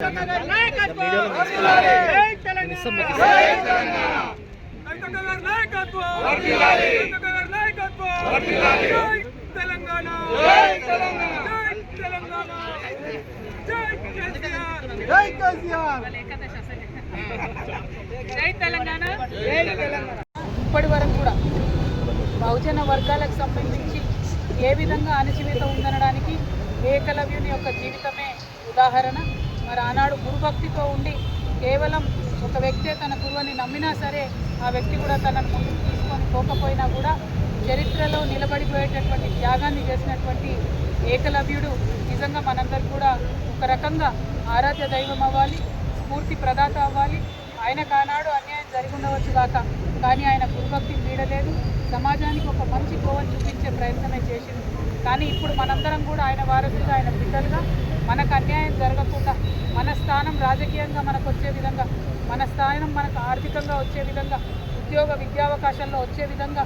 ఇప్పటి వరకు కూడా బహుజన వర్గాలకు సంబంధించి ఏ విధంగా అణచివేత ఉందనడానికి ఏకలవ్యుని యొక్క జీవితమే ఉదాహరణ. మరి ఆనాడు గురుభక్తితో ఉండి కేవలం ఒక వ్యక్తే తన గురువుని నమ్మినా సరే ఆ వ్యక్తి కూడా తనను ముందుకు తీసుకొని పోకపోయినా కూడా చరిత్రలో నిలబడిపోయేటటువంటి త్యాగాన్ని చేసినటువంటి ఏకలవ్యుడు నిజంగా మనందరూ కూడా ఒక రకంగా ఆరాధ్య దైవం అవ్వాలి, స్ఫూర్తి ప్రదాత అవ్వాలి. ఆయనకు ఆనాడు అన్యాయం జరిగి ఉండవచ్చు కాక, కానీ ఆయన గురుభక్తి వీడలేదు, సమాజానికి ఒక మంచి కోవని చూపించే ప్రయత్నమే చేసింది. కానీ ఇప్పుడు మనందరం కూడా ఆయన వారసులుగా, ఆయన బిడ్డలుగా మనకు అన్యాయం జరగకుండా, మన స్థానం రాజకీయంగా మనకు వచ్చే విధంగా, మన స్థానం మనకు ఆర్థికంగా వచ్చే విధంగా, ఉద్యోగ విద్యావకాశాల్లో వచ్చే విధంగా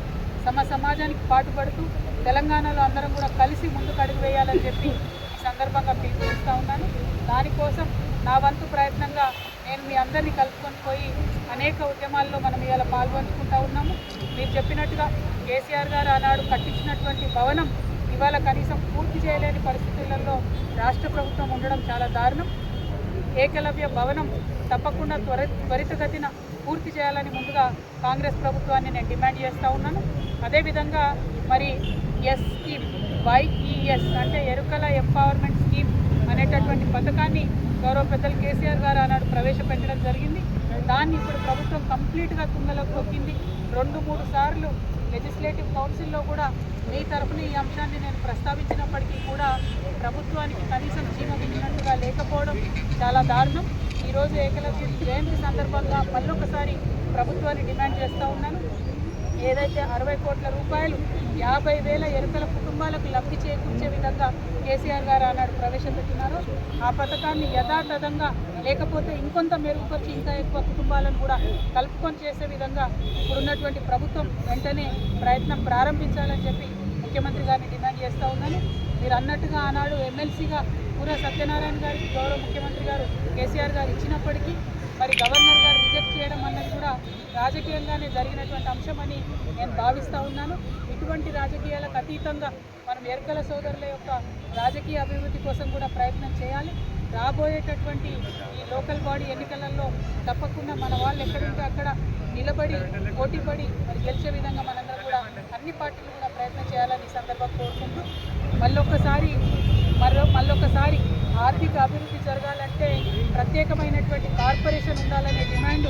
సమాజానికి పాటుపడుతూ తెలంగాణలో అందరం కూడా కలిసి ముందుకు అడుగు వేయాలని చెప్పి ఈ సందర్భంగా పిలుపునిస్తూ ఉన్నాను. దానికోసం నా వంతు ప్రయత్నంగా నేను మీ అందరినీ కలుపుకొని పోయి అనేక ఉద్యమాల్లో మనం ఇవాళ పాల్గొంచుకుంటూ ఉన్నాము. మీరు చెప్పినట్టుగా కేసీఆర్ గారు ఆనాడు కట్టించినటువంటి భవనం ఇవాళ కనీసం పూర్తి చేయలేని పరిస్థితులలో రాష్ట్ర ప్రభుత్వం ఉండడం చాలా దారుణం. ఏకలవ్య భవనం తప్పకుండా త్వరితగతిన పూర్తి చేయాలని ముందుగా కాంగ్రెస్ ప్రభుత్వాన్ని నేను డిమాండ్ చేస్తూ ఉన్నాను. అదేవిధంగా మరి ఎస్ స్కీమ్, YES అంటే ఎరుకల ఎంపవర్మెంట్ స్కీమ్ అనేటటువంటి పథకాన్ని గౌరవ పెద్దలు కేసీఆర్ గారు ఆనాడు ప్రవేశపెట్టడం జరిగింది. దాన్ని ఇప్పుడు ప్రభుత్వం కంప్లీట్గా తుంగలోకి తొక్కింది. 2-3 సార్లు లెజిస్లేటివ్ కౌన్సిల్లో కూడా మీ తరఫున ఈ అంశాన్ని నేను ప్రస్తావించినప్పటికీ కూడా ప్రభుత్వానికి కనీసం చీమగించినట్టుగా లేకపోవడం చాలా దారుణం. ఈరోజు ఏకలవ్య జయంతి సందర్భంగా మళ్ళొకసారి ప్రభుత్వాన్ని డిమాండ్ చేస్తూ ఉన్నాను. ఏదైతే 60 కోట్ల రూపాయలు 50,000 ఎరుకల కుటుంబాలకు లబ్ధి చేకూర్చే విధంగా కేసీఆర్ గారు ఆనాడు ప్రవేశపెట్టినారో ఆ పథకాన్ని యథాతథంగా లేకపోతే ఇంకొంత మెరుగుపరిచి ఇంకా ఎక్కువ కుటుంబాలను కూడా కలుపుకొని చేసే విధంగా ఇప్పుడున్నటువంటి ప్రభుత్వం వెంటనే ప్రయత్నం ప్రారంభించాలని చెప్పి ముఖ్యమంత్రి గారిని డిమాండ్ చేస్తూ ఉన్నాను. మీరు అన్నట్టుగా ఆనాడు ఎమ్మెల్సీగా పూర సత్యనారాయణ గారికి గౌరవ ముఖ్యమంత్రి గారు కేసీఆర్ గారు ఇచ్చినప్పటికీ మరి గవర్నర్ గారు రిజెక్ట్ చేయడం అన్నది కూడా రాజకీయంగానే జరిగినటువంటి అంశమని నేను భావిస్తూ ఉన్నాను. ఇటువంటి రాజకీయాలకు అతీతంగా మనం ఎరుకల సోదరుల యొక్క రాజకీయ అభివృద్ధి కోసం కూడా ప్రయత్నం చేయాలి. రాబోయేటటువంటి ఈ లోకల్ బాడీ ఎన్నికలలో తప్పకుండా మన వాళ్ళు ఎక్కడుంటే అక్కడ నిలబడి పోటీపడి మరి గెలిచే విధంగా మనందరం కూడా అన్ని పార్టీలు కూడా ప్రయత్నం చేయాలని ఈ సందర్భంగా కోరుకుంటూ మళ్ళొకసారి ఆర్థిక అభివృద్ధి జరగాలంటే ప్రత్యేకమైనటువంటి కార్పొరేషన్ ఉండాలనే డిమాండ్